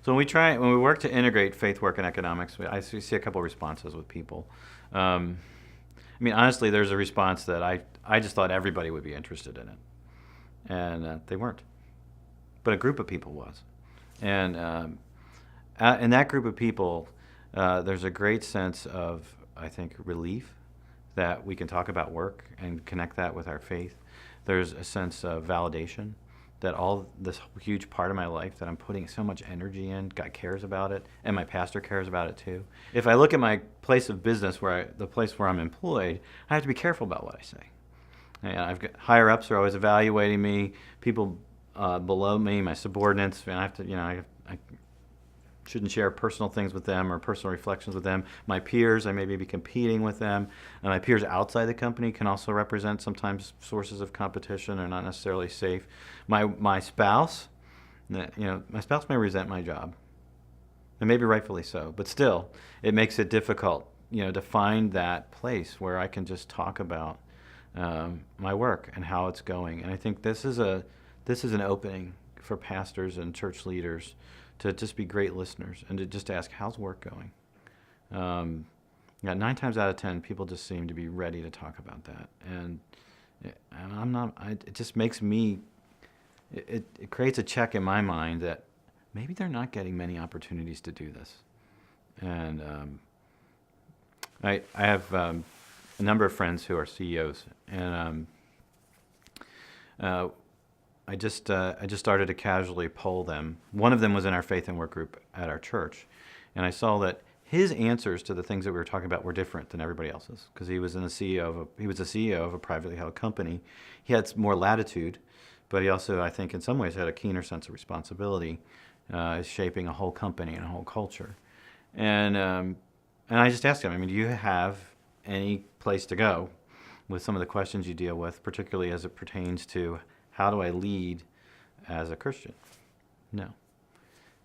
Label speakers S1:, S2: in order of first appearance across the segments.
S1: So when we work to integrate faith, work, and economics, I see a couple of responses with people. I mean, honestly, there's a response that I just thought everybody would be interested in it, and they weren't. But a group of people was, and in that group of people, there's a great sense of, I think, relief that we can talk about work and connect that with our faith. There's a sense of validation that all this huge part of my life that I'm putting so much energy in, God cares about it, and my pastor cares about it too. If I look at my place of business, the place where I'm employed, I have to be careful about what I say. And I've got higher ups are always evaluating me. People below me, my subordinates, and I have to, I shouldn't share personal things with them or personal reflections with them. My peers, I may be competing with them. And my peers outside the company can also represent sometimes sources of competition or not necessarily safe. My spouse, my spouse may resent my job, and maybe rightfully so. But still, it makes it difficult, to find that place where I can just talk about my work and how it's going. And I think this is an opening for pastors and church leaders to just be great listeners and to just ask, how's work going? 9 times out of 10, people just seem to be ready to talk about that. And I'm not, it just makes me, it creates a check in my mind that maybe they're not getting many opportunities to do this. And I have a number of friends who are CEOs, and I just started to casually poll them. One of them was in our faith and work group at our church, and I saw that his answers to the things that we were talking about were different than everybody else's because he was the CEO of a privately held company. He had more latitude, but he also, I think, in some ways, had a keener sense of responsibility, shaping a whole company and a whole culture. And I just asked him, I mean, do you have any place to go with some of the questions you deal with, particularly as it pertains to how do I lead as a Christian? No.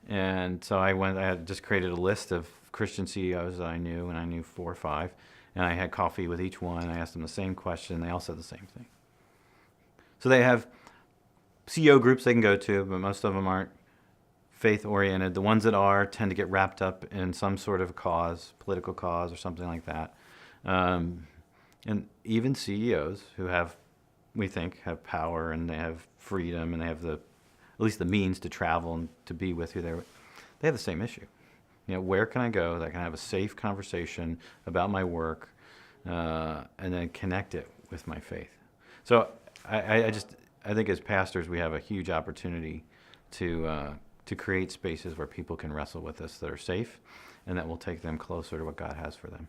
S1: And so I had just created a list of Christian CEOs that I knew, and I knew 4 or 5, and I had coffee with each one. I asked them the same question, and they all said the same thing. So they have CEO groups they can go to, but most of them aren't faith-oriented. The ones that are tend to get wrapped up in some sort of cause, political cause or something like that. And even CEOs who we think have power and they have freedom and they have at least the means to travel and to be with who they have the same issue. Where can I go that I can have a safe conversation about my work and then connect it with my faith? So I think as pastors we have a huge opportunity to create spaces where people can wrestle with us that are safe and that will take them closer to what God has for them.